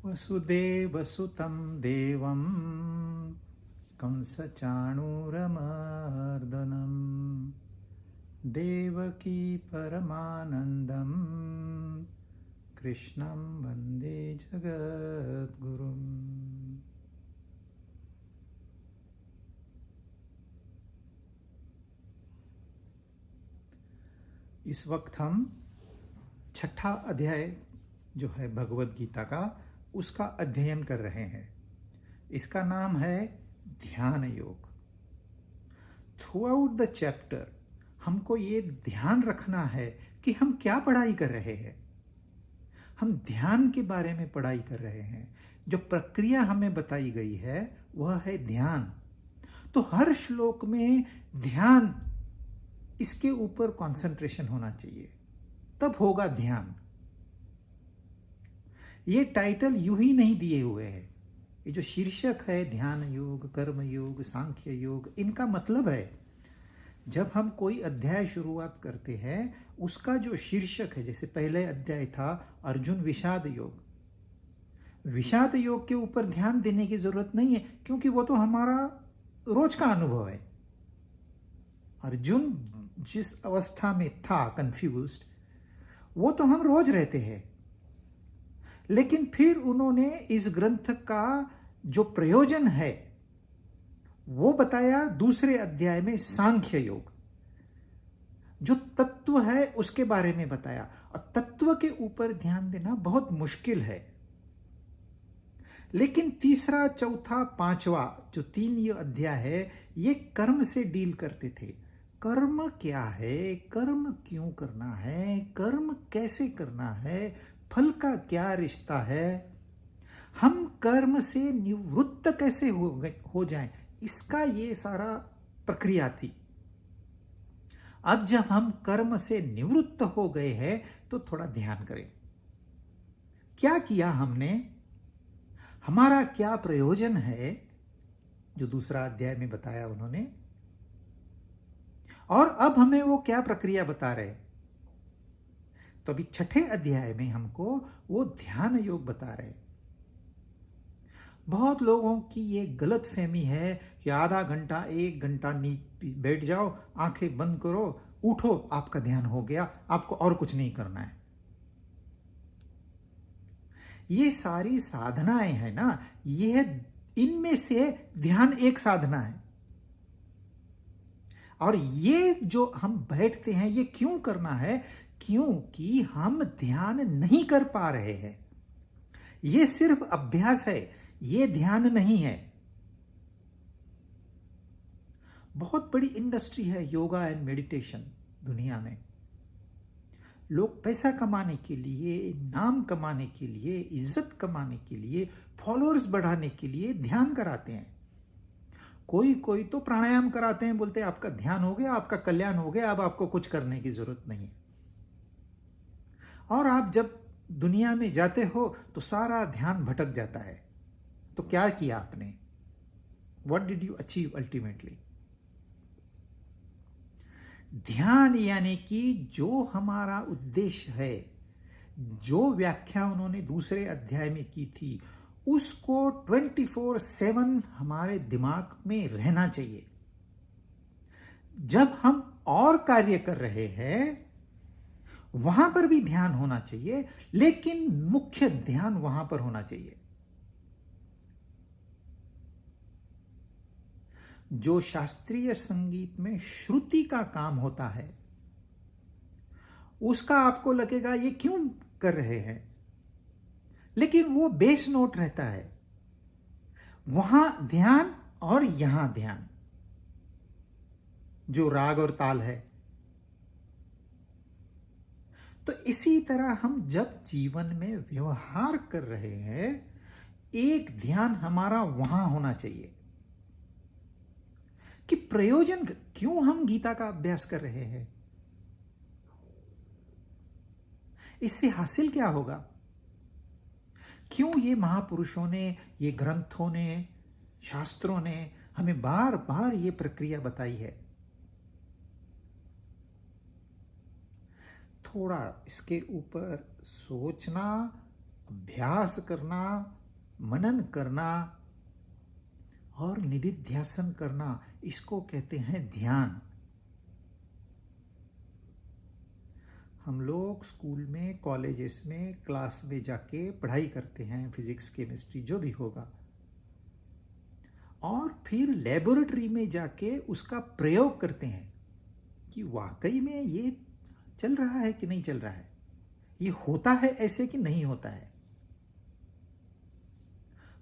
वसुदेवसुतं देवं कंसचाणूरमर्दनं देवकी परमानन्दं कृष्णं वन्दे जगद्गुरुम्। इस वक्त हम छठा अध्याय जो है भगवद गीता का उसका अध्ययन कर रहे हैं। इसका नाम है ध्यान योग। थ्रू आउट द चैप्टर हमको ये ध्यान रखना है कि हम क्या पढ़ाई कर रहे हैं। हम ध्यान के बारे में पढ़ाई कर रहे हैं। जो प्रक्रिया हमें बताई गई है वह है ध्यान। तो हर श्लोक में ध्यान, इसके ऊपर कंसंट्रेशन होना चाहिए, तब होगा ध्यान। ये टाइटल यूं ही नहीं दिए हुए हैं। ये जो शीर्षक है ध्यान योग, कर्म योग, सांख्य योग, इनका मतलब है जब हम कोई अध्याय शुरुआत करते हैं उसका जो शीर्षक है, जैसे पहले अध्याय था अर्जुन विषाद योग। विषाद योग के ऊपर ध्यान देने की जरूरत नहीं है क्योंकि वो तो हमारा रोज का अनुभव है। अर्जुन जिस अवस्था में था कंफ्यूज्ड, वो तो हम रोज रहते हैं। लेकिन फिर उन्होंने इस ग्रंथ का जो प्रयोजन है वो बताया दूसरे अध्याय में सांख्य योग। जो तत्व है उसके बारे में बताया, और तत्व के ऊपर ध्यान देना बहुत मुश्किल है। लेकिन तीसरा, चौथा, पांचवा जो 3 ये अध्याय है ये कर्म से डील करते थे। कर्म क्या है, कर्म क्यों करना है, कर्म कैसे करना है, फल का क्या रिश्ता है, हम कर्म से निवृत्त कैसे हो जाएं, इसका ये सारा प्रक्रिया थी। अब जब हम कर्म से निवृत्त हो गए हैं तो थोड़ा ध्यान करें। क्या किया हमने, हमारा क्या प्रयोजन है, जो दूसरा अध्याय में बताया उन्होंने, और अब हमें वो क्या प्रक्रिया बता रहे। तो अभी छठे अध्याय में हमको वो ध्यान योग बता रहे। बहुत लोगों की ये गलत फहमी है कि आधा घंटा 1 घंटा बैठ जाओ, आंखें बंद करो, उठो, आपका ध्यान हो गया, आपको और कुछ नहीं करना है। ये सारी साधनाएं है ना, ये इनमें से ध्यान एक साधना है। और ये जो हम बैठते हैं ये क्यों करना है, क्योंकि हम ध्यान नहीं कर पा रहे हैं। ये सिर्फ अभ्यास है, ये ध्यान नहीं है। बहुत बड़ी इंडस्ट्री है योगा एंड मेडिटेशन दुनिया में। लोग पैसा कमाने के लिए, नाम कमाने के लिए, इज्जत कमाने के लिए, फॉलोअर्स बढ़ाने के लिए ध्यान कराते हैं। कोई कोई तो प्राणायाम कराते हैं, बोलते हैं आपका ध्यान हो गया, आपका कल्याण हो गया, अब आपको कुछ करने की जरूरत नहीं है। और आप जब दुनिया में जाते हो तो सारा ध्यान भटक जाता है। तो क्या किया आपने, what did you achieve ultimately. ध्यान यानी कि जो हमारा उद्देश्य है, जो व्याख्या उन्होंने दूसरे अध्याय में की थी, उसको 24/7 हमारे दिमाग में रहना चाहिए। जब हम और कार्य कर रहे हैं वहां पर भी ध्यान होना चाहिए, लेकिन मुख्य ध्यान वहां पर होना चाहिए। जो शास्त्रीय संगीत में श्रुति का काम होता है, उसका आपको लगेगा ये क्यों कर रहे हैं, लेकिन वो बेस नोट रहता है, वहां ध्यान और यहां ध्यान, जो राग और ताल है। तो इसी तरह हम जब जीवन में व्यवहार कर रहे हैं, एक ध्यान हमारा वहां होना चाहिए कि प्रयोजन क्यों हम गीता का अभ्यास कर रहे हैं, इससे हासिल क्या होगा, क्यों ये महापुरुषों ने, ये ग्रंथों ने, शास्त्रों ने हमें बार बार ये प्रक्रिया बताई है। थोड़ा इसके ऊपर सोचना अभ्यास करना, मनन करना और निधिध्यासन करना, इसको कहते हैं ध्यान। हम लोग स्कूल में, कॉलेजेस में, क्लास में जाके पढ़ाई करते हैं, फिजिक्स, केमिस्ट्री, जो भी होगा, और फिर लेबोरेटरी में जाके उसका प्रयोग करते हैं कि वाकई में ये चल रहा है कि नहीं चल रहा है, ये होता है ऐसे कि नहीं होता है।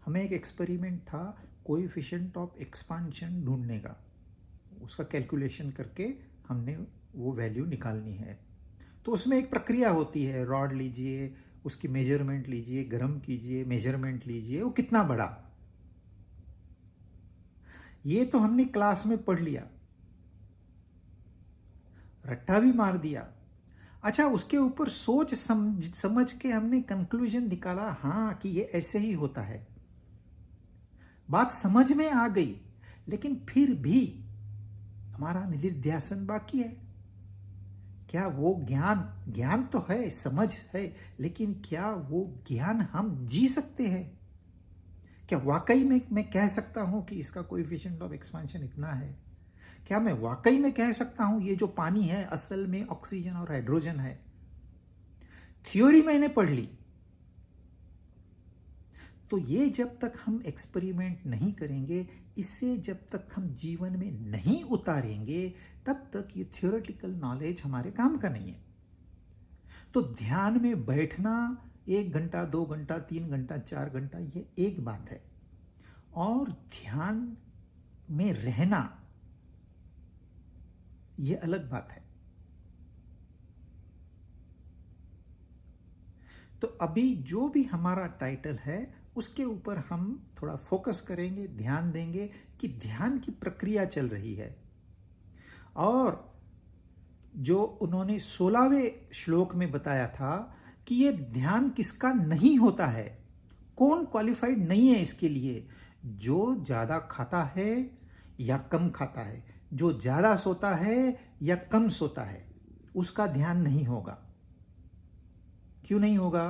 हमें एक एक्सपेरिमेंट था कोएफिशिएंट ऑफ एक्सपांशन ढूंढने का, उसका कैलकुलेशन करके हमने वो वैल्यू निकालनी है। तो उसमें एक प्रक्रिया होती है, रॉड लीजिए, उसकी मेजरमेंट लीजिए, गर्म कीजिए, मेजरमेंट लीजिए, वो कितना बड़ा। ये तो हमने क्लास में पढ़ लिया, रट्टा भी मार दिया। अच्छा, उसके ऊपर सोच समझ के हमने कंक्लूजन निकाला, हाँ कि ये ऐसे ही होता है, बात समझ में आ गई, लेकिन फिर भी हमारा निधिध्यासन बाकी है। क्या वो ज्ञान तो है, समझ है, लेकिन क्या वो ज्ञान हम जी सकते हैं? क्या वाकई में मैं कह सकता हूं कि इसका कोएफिशिएंट ऑफ एक्सपांशन इतना है? क्या मैं वाकई में कह सकता हूं ये जो पानी है असल में ऑक्सीजन और हाइड्रोजन है? थ्योरी मैंने पढ़ ली, तो ये जब तक हम एक्सपेरिमेंट नहीं करेंगे, इसे जब तक हम जीवन में नहीं उतारेंगे, तब तक ये थ्योरेटिकल नॉलेज हमारे काम का नहीं है। तो ध्यान में बैठना 1 घंटा, 2 घंटा, 3 घंटा, 4 घंटा, ये एक बात है, और ध्यान में रहना ये अलग बात है। तो अभी जो भी हमारा टाइटल है उसके ऊपर हम थोड़ा फोकस करेंगे, ध्यान देंगे कि ध्यान की प्रक्रिया चल रही है। और जो उन्होंने 16वें श्लोक में बताया था कि ये ध्यान किसका नहीं होता है, कौन क्वालिफाइड नहीं है इसके लिए, जो ज्यादा खाता है या कम खाता है, जो ज्यादा सोता है या कम सोता है, उसका ध्यान नहीं होगा। क्यों नहीं होगा?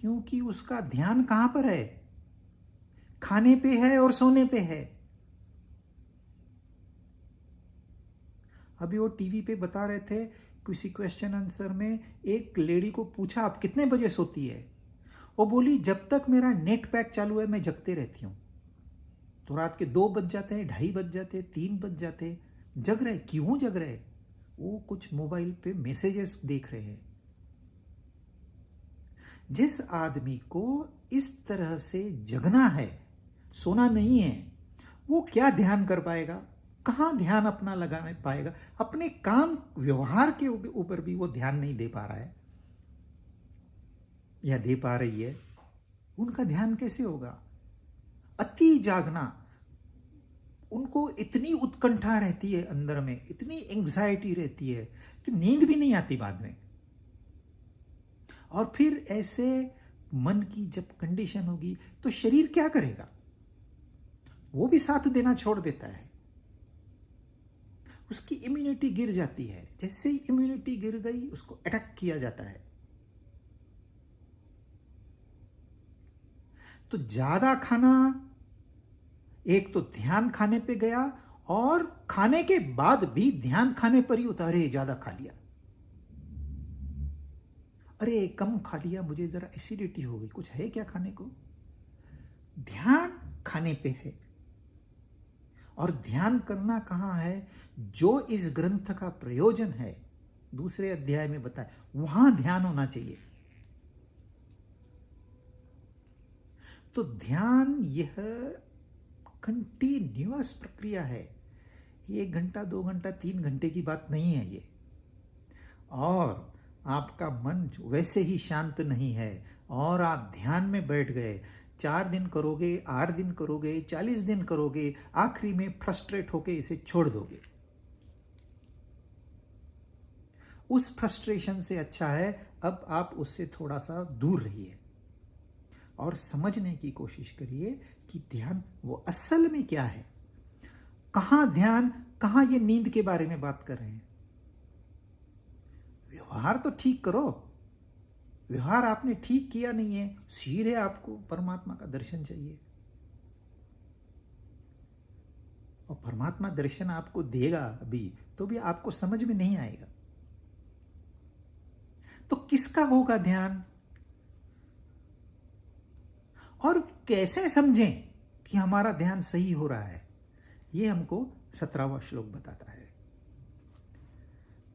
क्योंकि उसका ध्यान कहां पर है? खाने पे है और सोने पे है। अभी वो टीवी पे बता रहे थे, किसी क्वेश्चन आंसर में एक लेडी को पूछा आप कितने बजे सोती है? वो बोली जब तक मेरा नेट पैक चालू है मैं जगते रहती हूं। तो रात के 2 बज जाते हैं, 2:30 बज जाते, 3 बज जाते, जग रहे। क्यों जग रहे? वो कुछ मोबाइल पे मैसेजेस देख रहे हैं। जिस आदमी को इस तरह से जगना है, सोना नहीं है, वो क्या ध्यान कर पाएगा? कहां ध्यान अपना लगा पाएगा? अपने काम व्यवहार के ऊपर भी वो ध्यान नहीं दे पा रहा है या दे पा रही है, उनका ध्यान कैसे होगा? अति जागना, उनको इतनी उत्कंठा रहती है अंदर में, इतनी एंग्जाइटी रहती है कि नींद भी नहीं आती बाद में। और फिर ऐसे मन की जब कंडीशन होगी तो शरीर क्या करेगा? वो भी साथ देना छोड़ देता है, उसकी इम्यूनिटी गिर जाती है। जैसे ही इम्यूनिटी गिर गई, उसको अटैक किया जाता है। तो ज्यादा खाना, एक तो ध्यान खाने पे गया, और खाने के बाद भी ध्यान खाने पर ही उतारे, ज्यादा खा लिया, अरे कम खा लिया, मुझे जरा एसिडिटी हो गई, कुछ है क्या खाने को? ध्यान खाने पे है। और ध्यान करना कहां है? जो इस ग्रंथ का प्रयोजन है, दूसरे अध्याय में बताया, वहां ध्यान होना चाहिए। तो ध्यान यह कंटिन्यूअस प्रक्रिया है, 1 घंटा, 2 घंटा, 3 घंटे की बात नहीं है ये। और आपका मन वैसे ही शांत नहीं है और आप ध्यान में बैठ गए, 4 दिन करोगे, 8 दिन करोगे, 40 दिन करोगे, आखिरी में फ्रस्ट्रेट होके इसे छोड़ दोगे। उस फ्रस्ट्रेशन से अच्छा है अब आप उससे थोड़ा सा दूर रहिए और समझने की कोशिश करिए कि ध्यान वो असल में क्या है। कहां ध्यान, कहां ये नींद के बारे में बात कर रहे हैं? व्यवहार तो ठीक करो, व्यवहार आपने ठीक किया नहीं है, सीधे आपको परमात्मा का दर्शन चाहिए। और परमात्मा दर्शन आपको देगा अभी, तो भी आपको समझ में नहीं आएगा। तो किसका होगा ध्यान? और कैसे समझें कि हमारा ध्यान सही हो रहा है? ये हमको 17वां श्लोक बताता है।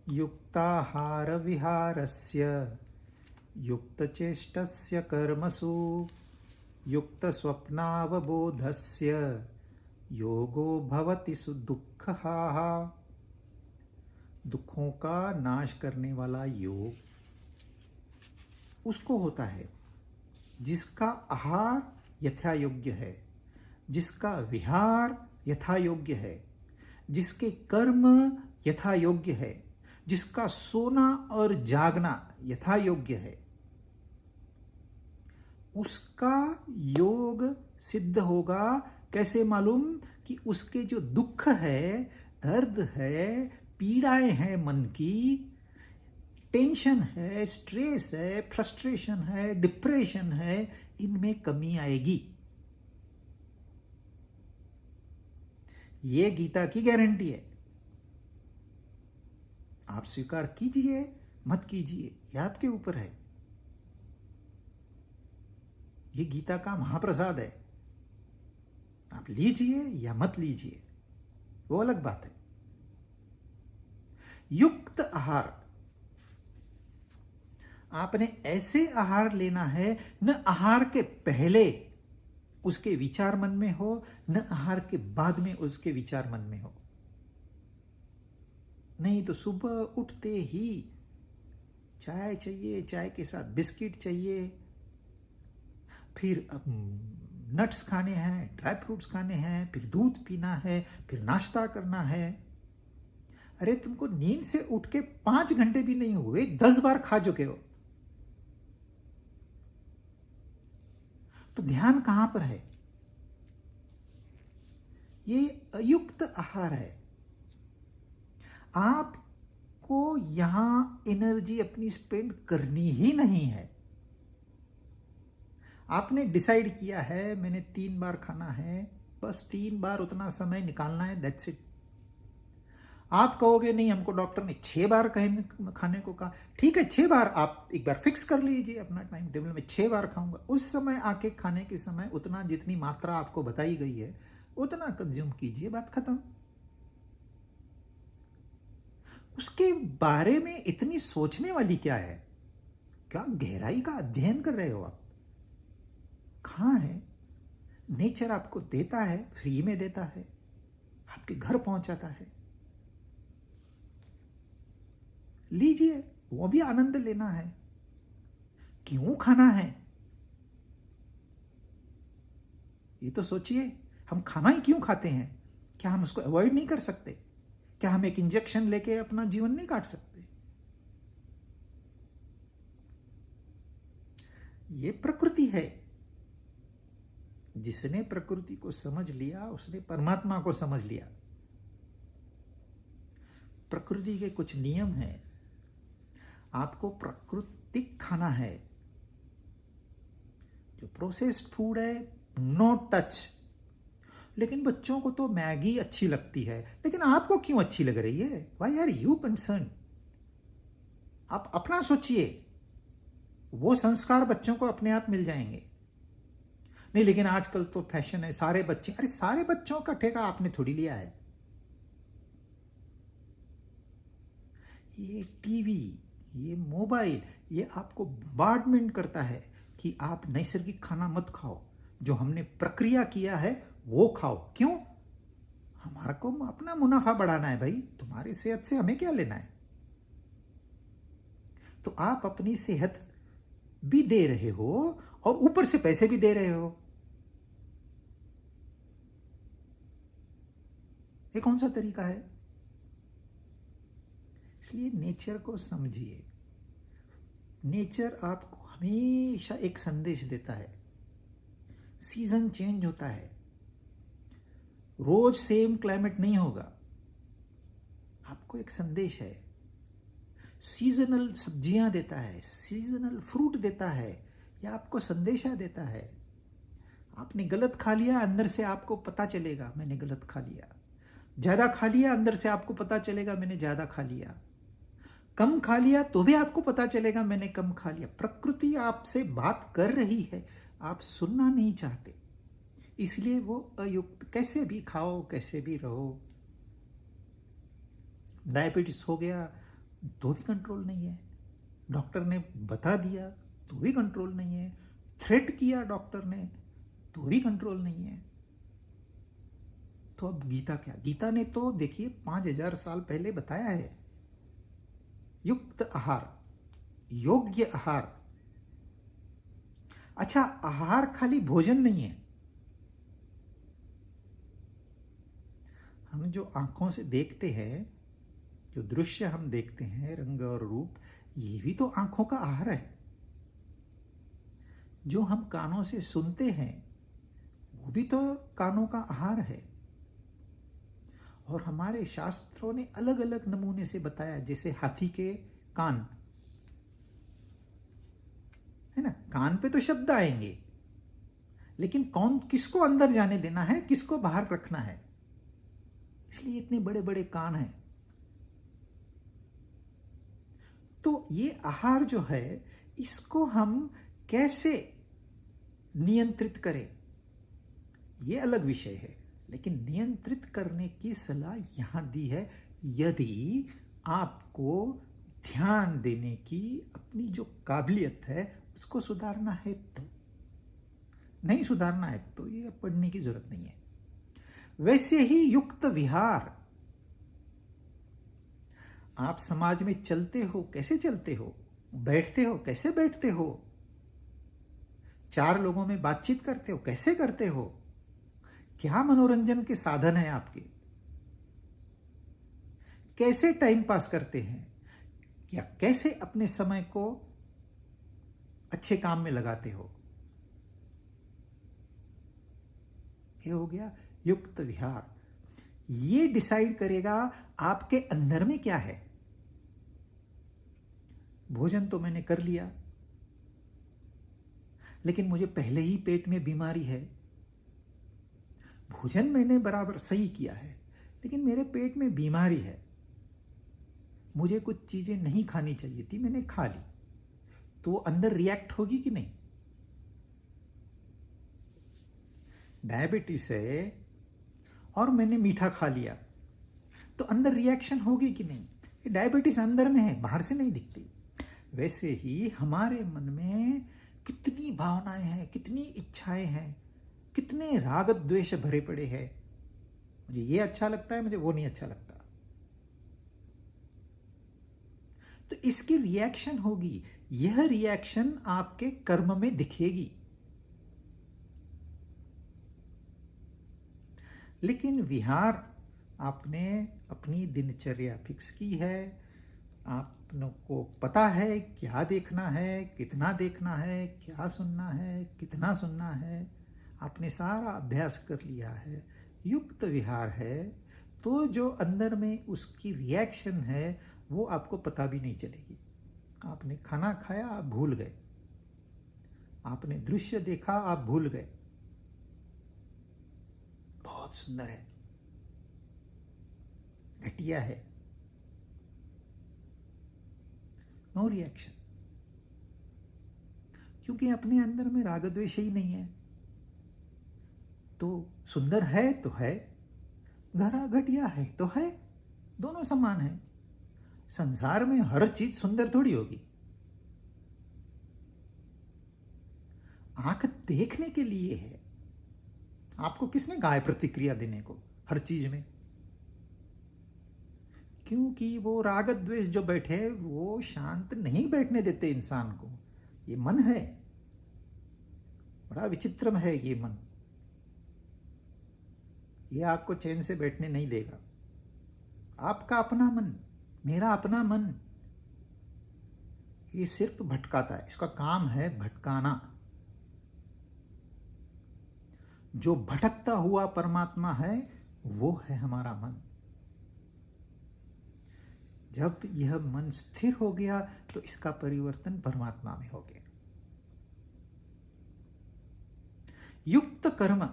युक्ताहार विहारस्य युक्तचेष्टस्य कर्मसु युक्त स्वप्नावबोधस्य योगो भवति सुदुःखः। दुखों का नाश करने वाला योग उसको होता है जिसका आहार यथा योग्य है, जिसका विहार यथा योग्य है, जिसके कर्म यथा योग्य है, जिसका सोना और जागना यथा योग्य है, उसका योग सिद्ध होगा। कैसे मालूम? कि उसके जो दुख है, दर्द है, पीड़ाएं हैं मन की, टेंशन है, स्ट्रेस है, फ्रस्ट्रेशन है, डिप्रेशन है, इनमें कमी आएगी। ये गीता की गारंटी है। आप स्वीकार कीजिए, मत कीजिए, यह आपके ऊपर है। ये गीता का महाप्रसाद है। आप लीजिए या मत लीजिए, वो अलग बात है। युक्त आहार, आपने ऐसे आहार लेना है, न आहार के पहले उसके विचार मन में हो, न आहार के बाद में उसके विचार मन में हो। नहीं तो सुबह उठते ही चाय चाहिए, चाय के साथ बिस्किट चाहिए, फिर नट्स खाने हैं, ड्राई फ्रूट्स खाने हैं, फिर दूध पीना है, फिर नाश्ता करना है। अरे तुमको नींद से उठ के 5 घंटे भी नहीं हुए, 10 बार खा चुके हो। तो ध्यान कहां पर है? ये अयुक्त आहार है। आपको यहां एनर्जी अपनी स्पेंड करनी ही नहीं है। आपने डिसाइड किया है मैंने 3 बार खाना है, बस 3 बार उतना समय निकालना है, दैट्स इट। आप कहोगे नहीं, हमको डॉक्टर ने 6 बार खाने को कहा। ठीक है, 6 बार आप एक बार फिक्स कर लीजिए अपना टाइम टेबल में, 6 बार खाऊंगा। उस समय आके खाने के समय उतना जितनी मात्रा आपको बताई गई है उतना कंज्यूम कीजिए, बात खत्म। उसके बारे में इतनी सोचने वाली क्या है? क्या गहराई का अध्ययन कर रहे हो आप? कहां है? नेचर आपको देता है, फ्री में देता है, आपके घर पहुंचाता है। लीजिए, वो भी आनंद लेना है। क्यों खाना है ये तो सोचिए। हम खाना ही क्यों खाते हैं? क्या हम उसको अवॉइड नहीं कर सकते? क्या हम एक इंजेक्शन लेके अपना जीवन नहीं काट सकते? ये प्रकृति है। जिसने प्रकृति को समझ लिया उसने परमात्मा को समझ लिया। प्रकृति के कुछ नियम हैं। आपको प्राकृतिक खाना है। जो प्रोसेस्ड फूड है, नो टच। लेकिन बच्चों को तो मैगी अच्छी लगती है, लेकिन आपको क्यों अच्छी लग रही है? Why are you concern? आप अपना सोचिए। वो संस्कार बच्चों को अपने आप मिल जाएंगे। नहीं, लेकिन आजकल तो फैशन है, सारे बच्चे। अरे सारे बच्चों का ठेका आपने थोड़ी लिया है। ये टीवी, ये मोबाइल, ये आपको बॉम्बार्डमेंट करता है कि आप नैसर्गिक खाना मत खाओ, जो हमने प्रक्रिया किया है वो खाओ। क्यों? हमारा को अपना मुनाफा बढ़ाना है भाई, तुम्हारी सेहत से हमें क्या लेना है? तो आप अपनी सेहत भी दे रहे हो और ऊपर से पैसे भी दे रहे हो। ये कौन सा तरीका है? इसलिए नेचर को समझिए। नेचर आपको हमेशा एक संदेश देता है। सीजन चेंज होता है, रोज सेम क्लाइमेट नहीं होगा। आपको एक संदेश है। सीजनल सब्जियां देता है, सीजनल फ्रूट देता है, या आपको संदेशा देता है। आपने गलत खा लिया, अंदर से आपको पता चलेगा मैंने गलत खा लिया। ज्यादा खा लिया, अंदर से आपको पता चलेगा मैंने ज्यादा खा लिया। कम खा लिया तो भी आपको पता चलेगा मैंने कम खा लिया। प्रकृति आपसे बात कर रही है, आप सुनना नहीं चाहते, इसलिए वो अयुक्त। कैसे भी खाओ, कैसे भी रहो। डायबिटीज हो गया तो भी कंट्रोल नहीं है, डॉक्टर ने बता दिया तो भी कंट्रोल नहीं है, थ्रेट किया डॉक्टर ने तो भी कंट्रोल नहीं है। तो अब गीता क्या? गीता ने तो देखिए 5000 साल पहले बताया है, युक्त आहार, योग्य आहार। अच्छा, आहार खाली भोजन नहीं है। हम जो आंखों से देखते हैं, जो दृश्य हम देखते हैं, रंग और रूप, ये भी तो आंखों का आहार है। जो हम कानों से सुनते हैं वो भी तो कानों का आहार है। और हमारे शास्त्रों ने अलग अलग नमूने से बताया, जैसे हाथी के कान है ना, कान पे तो शब्द आएंगे, लेकिन कौन किसको अंदर जाने देना है, किसको बाहर रखना है, इसलिए इतने बड़े बड़े कान हैं। तो ये आहार जो है, इसको हम कैसे नियंत्रित करें, ये अलग विषय है। लेकिन नियंत्रित करने की सलाह यहां दी है, यदि आपको ध्यान देने की अपनी जो काबिलियत है उसको सुधारना है। तो नहीं सुधारना है तो ये पढ़ने की जरूरत नहीं है। वैसे ही युक्त विहार, आप समाज में चलते हो, कैसे चलते हो, बैठते हो, कैसे बैठते हो, चार लोगों में बातचीत करते हो, कैसे करते हो, क्या मनोरंजन के साधन है आपके, कैसे टाइम पास करते हैं, या कैसे अपने समय को अच्छे काम में लगाते हो। ये हो गया युक्त विहार। ये डिसाइड करेगा आपके अंदर में क्या है। भोजन तो मैंने कर लिया, लेकिन मुझे पहले ही पेट में बीमारी है। भोजन मैंने बराबर सही किया है, लेकिन मेरे पेट में बीमारी है, मुझे कुछ चीजें नहीं खानी चाहिए थी, मैंने खा ली, तो अंदर रिएक्ट होगी कि नहीं। डायबिटीज है और मैंने मीठा खा लिया, तो अंदर रिएक्शन होगी कि नहीं। डायबिटीज अंदर में है, बाहर से नहीं दिखती। वैसे ही हमारे मन में कितनी भावनाएं हैं, कितनी इच्छाएं हैं, कितने राग द्वेष भरे पड़े हैं। मुझे ये अच्छा लगता है, मुझे वो नहीं अच्छा लगता, तो इसकी रिएक्शन होगी। यह रिएक्शन आपके कर्म में दिखेगी। लेकिन विहार, आपने अपनी दिनचर्या फिक्स की है, आपको पता है क्या देखना है, कितना देखना है, क्या सुनना है, कितना सुनना है, आपने सारा अभ्यास कर लिया है, युक्त विहार है। तो जो अंदर में उसकी रिएक्शन है वो आपको पता भी नहीं चलेगी। आपने खाना खाया, आप भूल गए, आपने दृश्य देखा, आप भूल गए। बहुत सुंदर है, घटिया है, नो रिएक्शन, क्योंकि अपने अंदर में राग द्वेष ही नहीं है। तो सुंदर है तो है, घरा घटिया है तो है, दोनों समान है। संसार में हर चीज सुंदर थोड़ी होगी। आंख देखने के लिए है, आपको किसने कहा है प्रतिक्रिया देने को हर चीज में? क्योंकि वो राग द्वेष जो बैठे वो शांत नहीं बैठने देते इंसान को। ये मन है, बड़ा विचित्रम है ये मन, ये आपको चैन से बैठने नहीं देगा। आपका अपना मन, मेरा अपना मन, ये सिर्फ भटकाता है, इसका काम है भटकाना। जो भटकता हुआ परमात्मा है वो है हमारा मन। जब यह मन स्थिर हो गया तो इसका परिवर्तन परमात्मा में हो गया। युक्त कर्म,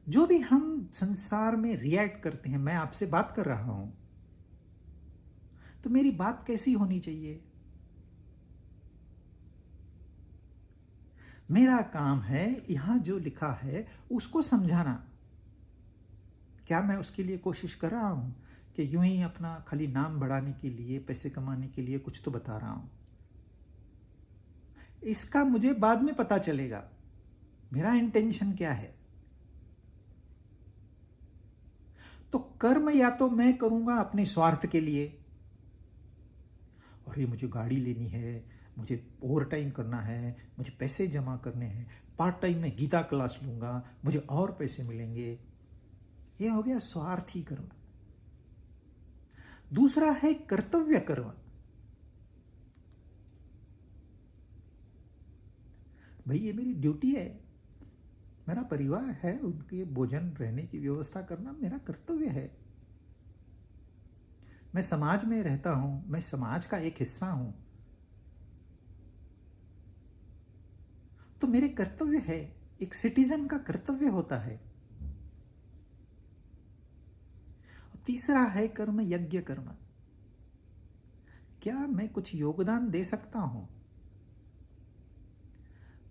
जो भी हम संसार में रिएक्ट करते हैं, मैं आपसे बात कर रहा हूं तो मेरी बात कैसी होनी चाहिए? मेरा काम है यहां जो लिखा है उसको समझाना। क्या मैं उसके लिए कोशिश कर रहा हूं कि यूं ही अपना खाली नाम बढ़ाने के लिए, पैसे कमाने के लिए कुछ तो बता रहा हूं? इसका मुझे बाद में पता चलेगा मेरा इंटेंशन क्या है। तो कर्म या तो मैं करूंगा अपने स्वार्थ के लिए, और ये मुझे गाड़ी लेनी है, मुझे ओवर टाइम करना है, मुझे पैसे जमा करने हैं, पार्ट टाइम में गीता क्लास लूंगा, मुझे और पैसे मिलेंगे। ये हो गया स्वार्थी कर्म। दूसरा है कर्तव्य कर्म। भाई ये मेरी ड्यूटी है, मेरा परिवार है, उनके भोजन रहने की व्यवस्था करना मेरा कर्तव्य है। मैं समाज में रहता हूं, मैं समाज का एक हिस्सा हूं, तो मेरे कर्तव्य है। एक सिटीजन का कर्तव्य होता है। तीसरा है कर्म यज्ञ कर्म। क्या मैं कुछ योगदान दे सकता हूं?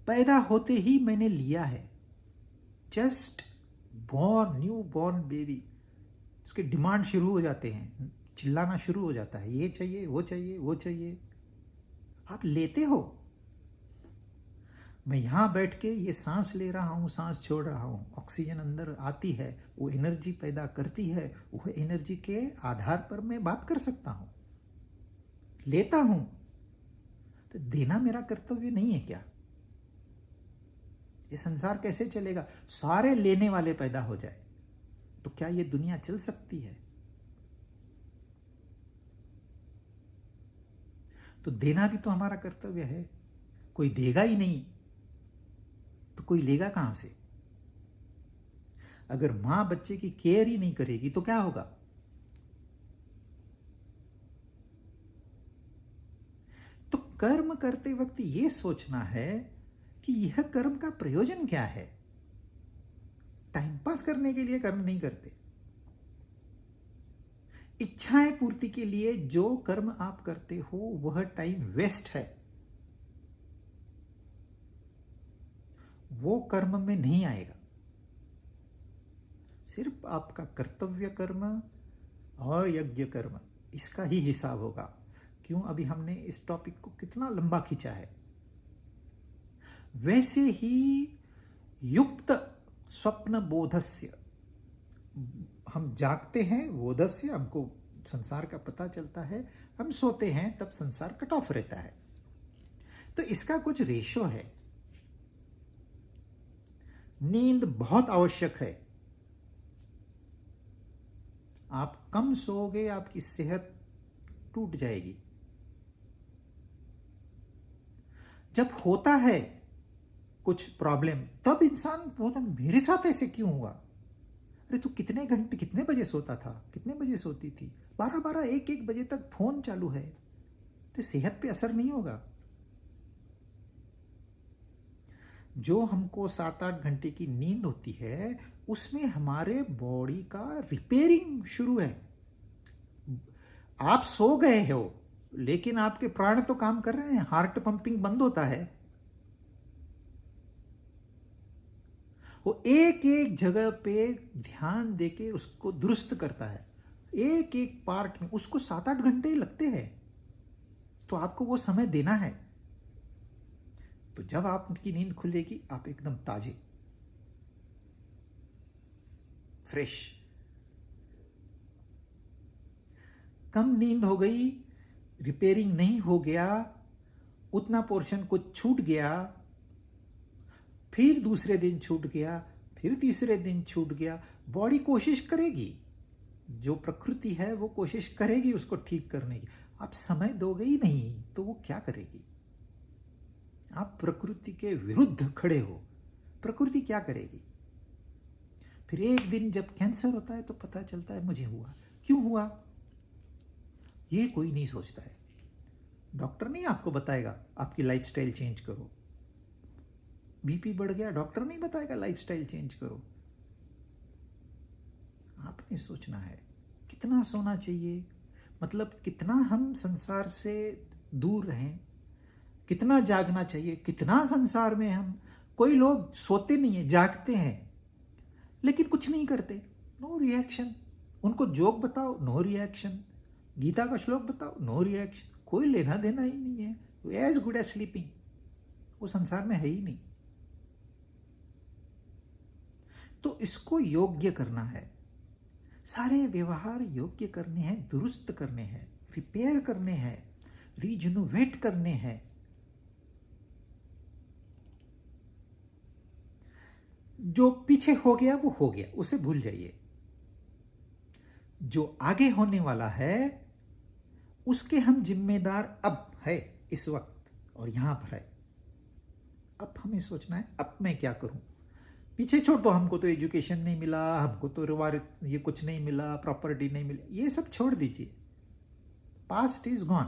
पैदा होते ही मैंने लिया है, just born, new born baby, उसके डिमांड शुरू हो जाते हैं, चिल्लाना शुरू हो जाता है, ये चाहिए, वो चाहिए, वो चाहिए। आप लेते हो। मैं यहां बैठ के ये सांस ले रहा हूं, सांस छोड़ रहा हूं, ऑक्सीजन अंदर आती है, वो एनर्जी पैदा करती है, वो एनर्जी के आधार पर मैं बात कर सकता हूं। लेता हूं तो देना मेरा कर्तव्य नहीं है क्या? ये संसार कैसे चलेगा? सारे लेने वाले पैदा हो जाए तो क्या ये दुनिया चल सकती है? तो देना भी तो हमारा कर्तव्य है। कोई देगा ही नहीं तो कोई लेगा कहां से? अगर मां बच्चे की केयर ही नहीं करेगी तो क्या होगा? तो कर्म करते वक्त यह सोचना है कि यह कर्म का प्रयोजन क्या है। टाइम पास करने के लिए कर्म नहीं करते। इच्छाएं पूर्ति के लिए जो कर्म आप करते हो वह टाइम वेस्ट है, वो कर्म में नहीं आएगा। सिर्फ आपका कर्तव्य कर्म और यज्ञ कर्म, इसका ही हिसाब होगा। क्यों? अभी हमने इस टॉपिक को कितना लंबा खींचा है। वैसे ही युक्त स्वप्न बोधस्य, हम जागते हैं, बोधस्य, हमको संसार का पता चलता है, हम सोते हैं तब संसार कट ऑफ रहता है। तो इसका कुछ रेशो है। नींद बहुत आवश्यक है। आप कम सोओगे, आपकी सेहत टूट जाएगी। जब होता है कुछ प्रॉब्लम तब इंसान बोलता मेरे साथ ऐसे क्यों हुआ? अरे तू कितने घंटे, कितने बजे सोता था, कितने बजे सोती थी? 12-12, 1-1 बजे तक फोन चालू है, तो सेहत पे असर नहीं होगा। जो हमको 7-8 घंटे की नींद होती है उसमें हमारे बॉडी का रिपेयरिंग शुरू है। आप सो गए हो लेकिन आपके प्राण तो काम कर रहे हैं, हार्ट पंपिंग बंद होता है। वो एक एक जगह पे ध्यान देके उसको दुरुस्त करता है, एक एक पार्ट में। उसको 7-8 घंटे लगते हैं, तो आपको वो समय देना है। तो जब आपकी नींद खुलेगी आप एकदम ताजे, फ्रेश। कम नींद हो गई, रिपेयरिंग नहीं हो गया, उतना पोर्शन कुछ छूट गया, फिर दूसरे दिन छूट गया, फिर तीसरे दिन छूट गया, बॉडी कोशिश करेगी, जो प्रकृति है वो कोशिश करेगी उसको ठीक करने की। आप समय दोगे ही नहीं तो वो क्या करेगी? आप प्रकृति के विरुद्ध खड़े हो, प्रकृति क्या करेगी? फिर एक दिन जब कैंसर होता है तो पता चलता है मुझे हुआ। क्यों हुआ? ये कोई नहीं सोचता है। डॉक्टर नहीं आपको बताएगा आपकी लाइफस्टाइल चेंज करो। बीपी बढ़ गया, डॉक्टर नहीं बताएगा लाइफस्टाइल चेंज करो। आपने सोचना है कितना सोना चाहिए, मतलब कितना हम संसार से दूर रहें, कितना जागना चाहिए, कितना संसार में हम। कोई लोग सोते नहीं है, जागते हैं लेकिन कुछ नहीं करते, नो रिएक्शन। उनको जोक बताओ, नो रिएक्शन। गीता का श्लोक बताओ, नो रिएक्शन। कोई लेना देना ही नहीं है, एज गुड एज स्लीपिंग। वो संसार में है ही नहीं। तो इसको योग्य करना है, सारे व्यवहार योग्य करने हैं, दुरुस्त करने हैं, रिपेयर करने हैं, रीजनोवेट करने हैं। जो पीछे हो गया वो हो गया, उसे भूल जाइए। जो आगे होने वाला है उसके हम जिम्मेदार अब है, इस वक्त और यहां पर है। अब हमें सोचना है अब मैं क्या करूं। पीछे छोड़ दो, हमको तो एजुकेशन नहीं मिला, हमको तो ये कुछ नहीं मिला, प्रॉपर्टी नहीं मिली, ये सब छोड़ दीजिए। Past is gone.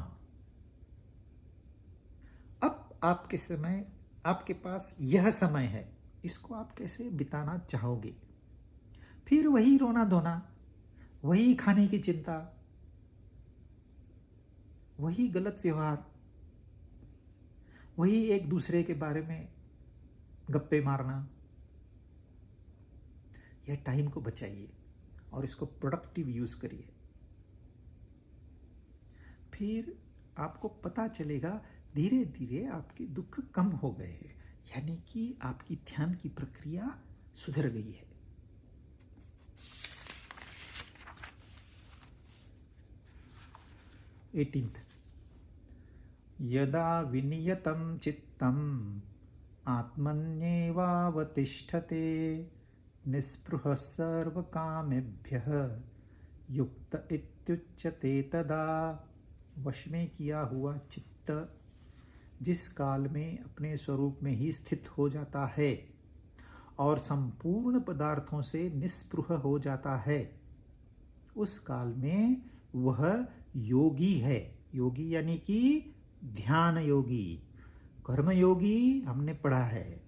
अब आपके पास यह समय है, इसको आप कैसे बिताना चाहोगे। फिर वही रोना धोना, वही खाने की चिंता, वही गलत व्यवहार, वही एक दूसरे के बारे में गप्पे मारना। यह टाइम को बचाइए और इसको प्रोडक्टिव यूज करिए। फिर आपको पता चलेगा धीरे धीरे आपके दुख कम हो गए हैं, यानी कि आपकी ध्यान की प्रक्रिया सुधर गई है। एटीन्थ, यदा विनियतं चित्तम् आत्मन्येवावतिष्ठते निःस्पृहः सर्वकामेभ्यः युक्त इत्युच्यते तदा। वश में किया हुआ चित्त जिस काल में अपने स्वरूप में ही स्थित हो जाता है और संपूर्ण पदार्थों से निःस्पृह हो जाता है, उस काल में वह योगी है। योगी यानी कि ध्यान योगी। कर्म योगी हमने पढ़ा है,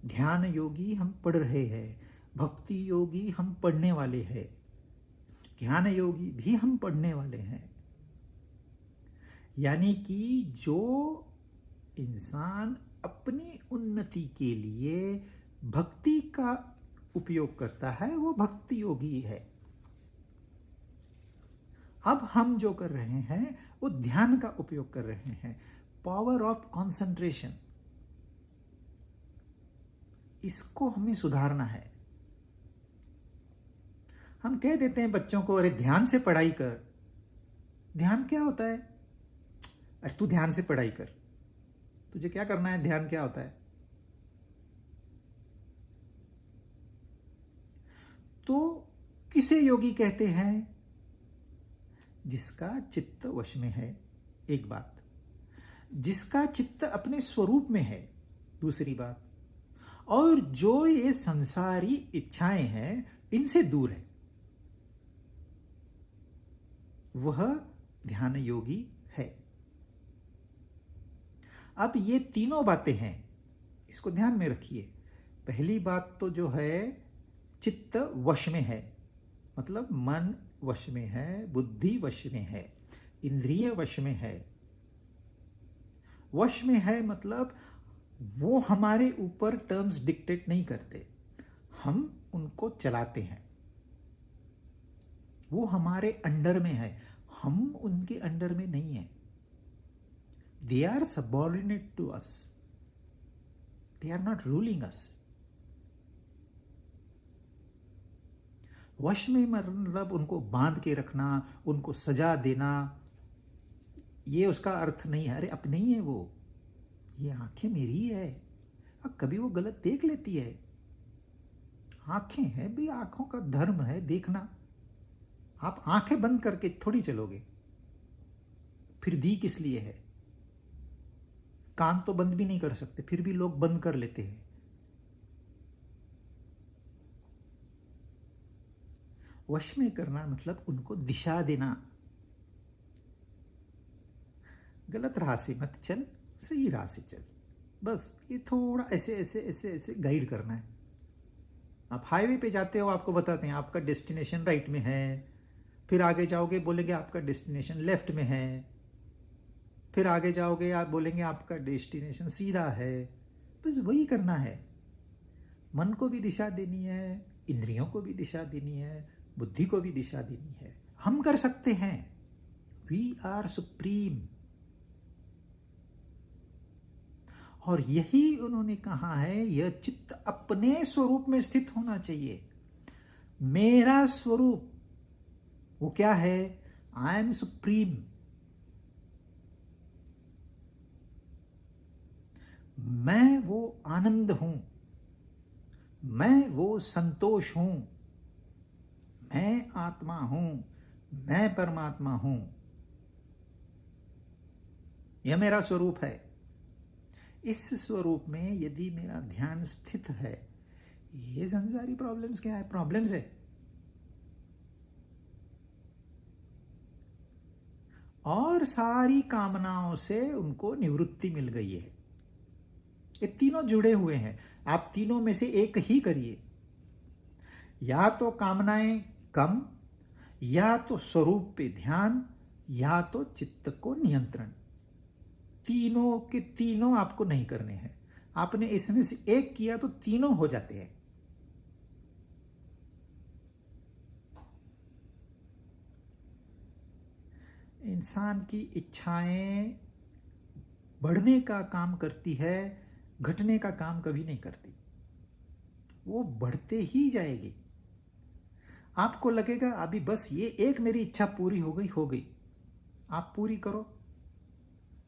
ध्यान योगी हम पढ़ रहे हैं, भक्ति योगी हम पढ़ने वाले हैं, ज्ञान योगी भी हम पढ़ने वाले हैं। यानी कि जो इंसान अपनी उन्नति के लिए भक्ति का उपयोग करता है वो भक्ति योगी है। अब हम जो कर रहे हैं वो ध्यान का उपयोग कर रहे हैं, पावर ऑफ कंसंट्रेशन। इसको हमें सुधारना है। हम कह देते हैं बच्चों को, अरे ध्यान से पढ़ाई कर। ध्यान क्या होता है? अरे तू ध्यान से पढ़ाई कर। तुझे क्या करना है? ध्यान क्या होता है? तो किसे योगी कहते हैं? जिसका चित्त वश में है, एक बात। जिसका चित्त अपने स्वरूप में है, दूसरी बात। और जो ये संसारी इच्छाएं हैं इनसे दूर है, वह ध्यान योगी है। अब ये तीनों बातें हैं, इसको ध्यान में रखिए। पहली बात तो जो है चित्त वश में है, मतलब मन वश में है, बुद्धि वश में है, इंद्रिय वश में है। वश में है मतलब वो हमारे ऊपर टर्म्स डिक्टेट नहीं करते, हम उनको चलाते हैं। वो हमारे अंडर में है, हम उनके अंडर में नहीं है। They are subordinate to us, they are not ruling us. वश में मतलब उनको बांध के रखना, उनको सजा देना, ये उसका अर्थ नहीं है। अरे अपने ही है वो, ये आंखें मेरी है। अब कभी वो गलत देख लेती है, आंखें हैं भी, आंखों का धर्म है देखना। आप आंखें बंद करके थोड़ी चलोगे, फिर दी किस लिए है? कान तो बंद भी नहीं कर सकते, फिर भी लोग बंद कर लेते हैं। वश में करना मतलब उनको दिशा देना। गलत राह से मत चल, सही राह से चल। बस ये थोड़ा ऐसे ऐसे ऐसे ऐसे गाइड करना है। आप हाईवे पे जाते हो, आपको बताते हैं आपका डेस्टिनेशन राइट में है, फिर आगे जाओगे बोलेंगे आपका डेस्टिनेशन लेफ्ट में है, फिर आगे जाओगे आप बोलेंगे आपका डेस्टिनेशन सीधा है। बस वही करना है। मन को भी दिशा देनी है, इंद्रियों को भी दिशा देनी है, बुद्धि को भी दिशा देनी है। हम कर सकते हैं। We are supreme. और यही उन्होंने कहा है, यह चित्त अपने स्वरूप में स्थित होना चाहिए। मेरा स्वरूप वो क्या है? I am supreme. मैं वो आनंद हूं, मैं वो संतोष हूं, मैं आत्मा हूं, मैं परमात्मा हूं। यह मेरा स्वरूप है। इस स्वरूप में यदि मेरा ध्यान स्थित है, ये संसारी प्रॉब्लम्स क्या है? प्रॉब्लम्स है। और सारी कामनाओं से उनको निवृत्ति मिल गई है। ये तीनों जुड़े हुए हैं। आप तीनों में से एक ही करिए। या तो कामनाएं कम, या तो स्वरूप पे ध्यान, या तो चित्त को नियंत्रण। तीनों के तीनों आपको नहीं करने हैं। आपने इसमें से एक किया तो तीनों हो जाते हैं। इंसान की इच्छाएं बढ़ने का काम करती है, घटने का काम कभी नहीं करती। वो बढ़ते ही जाएगी। आपको लगेगा अभी बस ये एक मेरी इच्छा पूरी हो गई, हो गई। आप पूरी करो,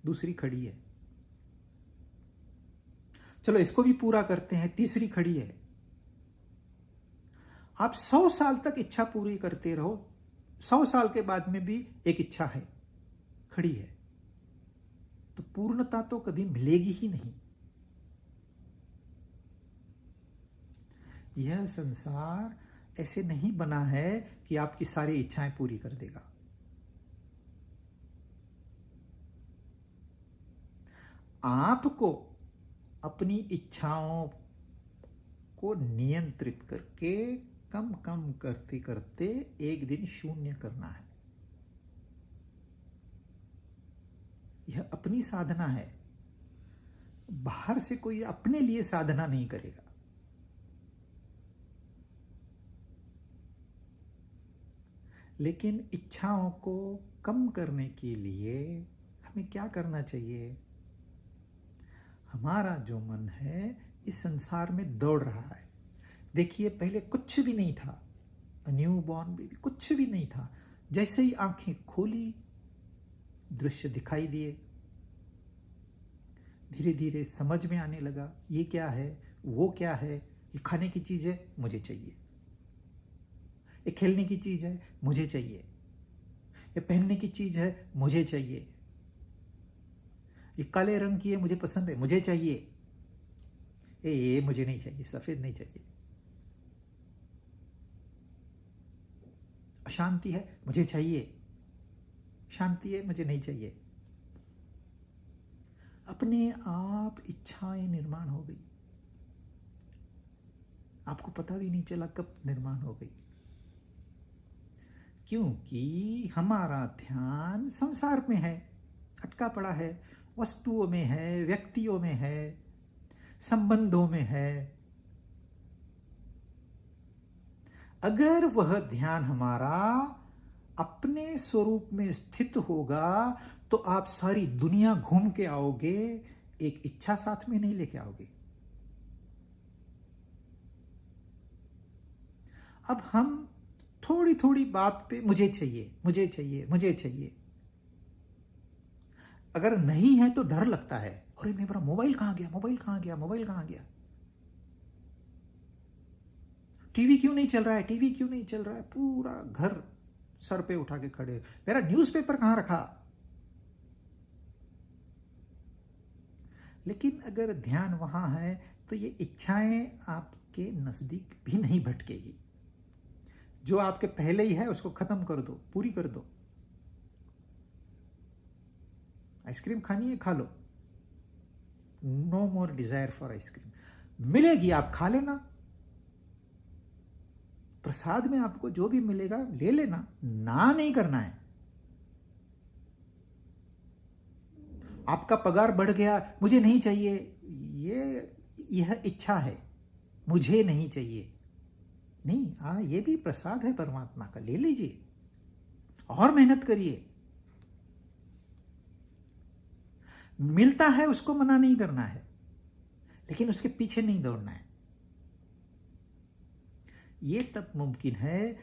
दूसरी खड़ी है। चलो इसको भी पूरा करते हैं, तीसरी खड़ी है। आप 100 साल तक इच्छा पूरी करते रहो, 100 साल के बाद में भी एक इच्छा है, खड़ी है, तो पूर्णता तो कभी मिलेगी ही नहीं। यह संसार ऐसे नहीं बना है कि आपकी सारी इच्छाएं पूरी कर देगा। आपको अपनी इच्छाओं को नियंत्रित करके कम कम करते करते एक दिन शून्य करना है। यह अपनी साधना है। बाहर से कोई अपने लिए साधना नहीं करेगा। लेकिन इच्छाओं को कम करने के लिए हमें क्या करना चाहिए? हमारा जो मन है इस संसार में दौड़ रहा है। देखिए पहले कुछ भी नहीं था, न्यू बॉर्न बेबी, कुछ भी नहीं था। जैसे ही आंखें खोली, दृश्य दिखाई दिए, धीरे धीरे समझ में आने लगा ये क्या है, वो क्या है। ये खाने की चीज है, मुझे चाहिए। ये खेलने की चीज है, मुझे चाहिए। ये पहनने की चीज है, मुझे चाहिए। ये काले रंग की है, मुझे पसंद है, मुझे चाहिए। ये मुझे नहीं चाहिए, सफेद नहीं चाहिए। अशांति है, मुझे चाहिए। शांति है, मुझे नहीं चाहिए। अपने आप इच्छाएं निर्माण हो गई। आपको पता भी नहीं चला कब निर्माण हो गई, क्योंकि हमारा ध्यान संसार में है, अटका पड़ा है, वस्तुओं में है, व्यक्तियों में है, संबंधों में है। अगर वह ध्यान हमारा अपने स्वरूप में स्थित होगा तो आप सारी दुनिया घूम के आओगे, एक इच्छा साथ में नहीं लेके आओगे। अब हम थोड़ी थोड़ी बात पे मुझे चाहिए, मुझे चाहिए, मुझे चाहिए। अगर नहीं है तो डर लगता है, अरे मेरा मोबाइल कहां गया, मोबाइल कहां गया, मोबाइल कहां गया। टीवी क्यों नहीं चल रहा है, टीवी क्यों नहीं चल रहा है। पूरा घर सर पे उठा के खड़े, मेरा न्यूज़पेपर कहां रखा। लेकिन अगर ध्यान वहां है तो ये इच्छाएं आपके नजदीक भी नहीं भटकेगी। जो आपके पहले ही है उसको खत्म कर दो, पूरी कर दो। आइसक्रीम खानी है, खा लो, no more desire for ice cream. मिलेगी आप खा लेना, प्रसाद में आपको जो भी मिलेगा ले लेना, ना नहीं करना है। आपका पगार बढ़ गया, मुझे नहीं चाहिए, यह इच्छा है, मुझे नहीं चाहिए। नहीं, ये भी प्रसाद है परमात्मा का, ले लीजिए और मेहनत करिए। मिलता है उसको मना नहीं करना है, लेकिन उसके पीछे नहीं दौड़ना है। ये तब मुमकिन है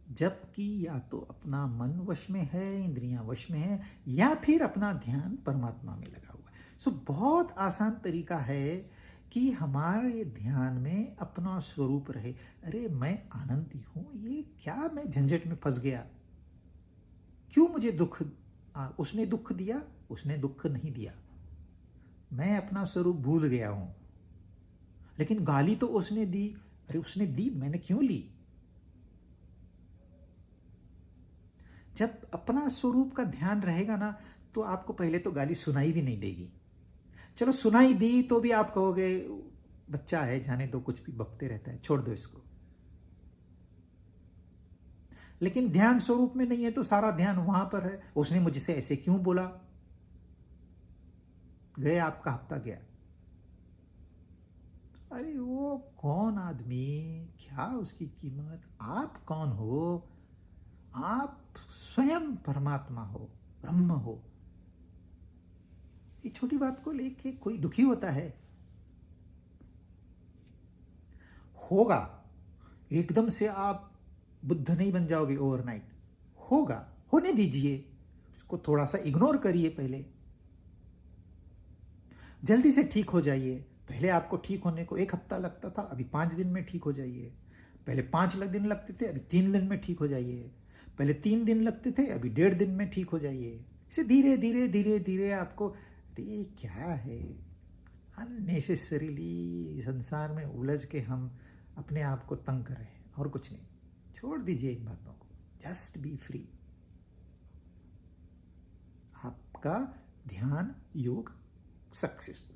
जबकि या तो अपना मन वश में है, इंद्रियां वश में है, या फिर अपना ध्यान परमात्मा में लगा हुआ है। सो बहुत आसान तरीका है कि हमारे ध्यान में अपना स्वरूप रहे। अरे मैं आनंदी हूं, ये क्या मैं झंझट में फंस गया, क्यों मुझे दुख, उसने दुख दिया, उसने दुख नहीं दिया, मैं अपना स्वरूप भूल गया हूं। लेकिन गाली तो उसने दी, अरे उसने दी, मैंने क्यों ली? जब अपना स्वरूप का ध्यान रहेगा ना, तो आपको पहले तो गाली सुनाई भी नहीं देगी। चलो सुनाई दी तो भी आप कहोगे बच्चा है, जाने दो, कुछ भी बकते रहता है, छोड़ दो इसको। लेकिन ध्यान स्वरूप में नहीं है तो सारा ध्यान वहां पर है, उसने मुझसे ऐसे क्यों बोला, गए आपका हफ्ता गया। अरे वो कौन आदमी, क्या उसकी कीमत, आप कौन हो? आप स्वयं परमात्मा हो, ब्रह्म हो। ये छोटी बात को लेके कोई दुखी होता है? होगा, एकदम से आप बुद्ध नहीं बन जाओगे ओवरनाइट, होगा, होने दीजिए, उसको थोड़ा सा इग्नोर करिए, पहले जल्दी से ठीक हो जाइए। पहले आपको ठीक होने को 1 हफ्ता लगता था, अभी 5 दिन में ठीक हो जाइए। पहले 5 दिन लगते थे, अभी 3 दिन में ठीक हो जाइए। पहले 3 दिन लगते थे, अभी 1.5 दिन में ठीक हो जाइए। इसे धीरे धीरे धीरे धीरे आपको, ये क्या है, अननेसेसरीली संसार में उलझ के हम अपने आप को तंग कर रहे हैं, और कुछ नहीं। छोड़ दीजिए इन बातों को, जस्ट बी फ्री। आपका ध्यान योग सक्सेसफुल।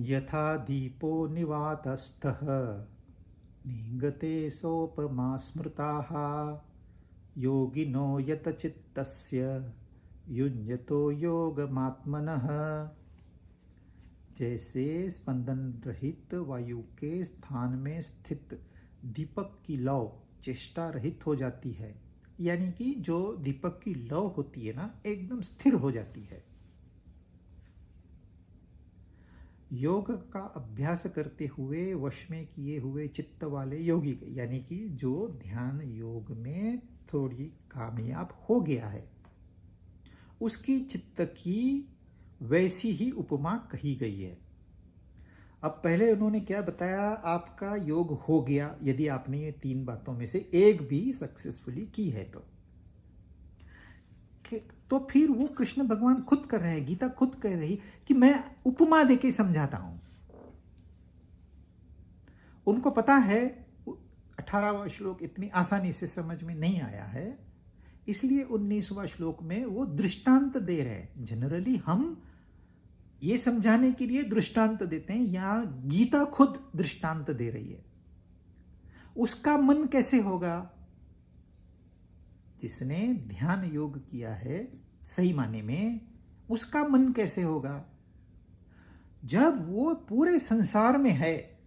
यथा दीपो निवातस्थः निगते सोपमा स्मृताः योगिनो यतचित्तस्य युञ्जतो योगमात्मनः। जैसे स्पंदन रहित वायु के स्थान में स्थित दीपक की लौ चेष्टा रहित हो जाती है, यानी कि जो दीपक की लौ होती है ना, एकदम स्थिर हो जाती है। योग का अभ्यास करते हुए वश में किए हुए चित्त वाले योगी, यानी कि जो ध्यान योग में थोड़ी कामयाब हो गया है, उसकी चित्त की वैसी ही उपमा कही गई है। अब पहले उन्होंने क्या बताया, आपका योग हो गया यदि आपने ये 3 बातों में से एक भी सक्सेसफुली की है तो फिर वो कृष्ण भगवान खुद कर रहे हैं, गीता खुद कह रही कि मैं उपमा देके समझाता हूं। उनको पता है 18वां श्लोक इतनी आसानी से समझ में नहीं आया है, इसलिए 19वां श्लोक में वो दृष्टांत दे रहे हैं। जनरली हम ये समझाने के लिए दृष्टांत देते हैं, यहां गीता खुद दृष्टांत दे रही है। उसका मन कैसे होगा? जिसने ध्यान योग किया है सही माने में, उसका मन कैसे होगा? जब वो पूरे संसार में है,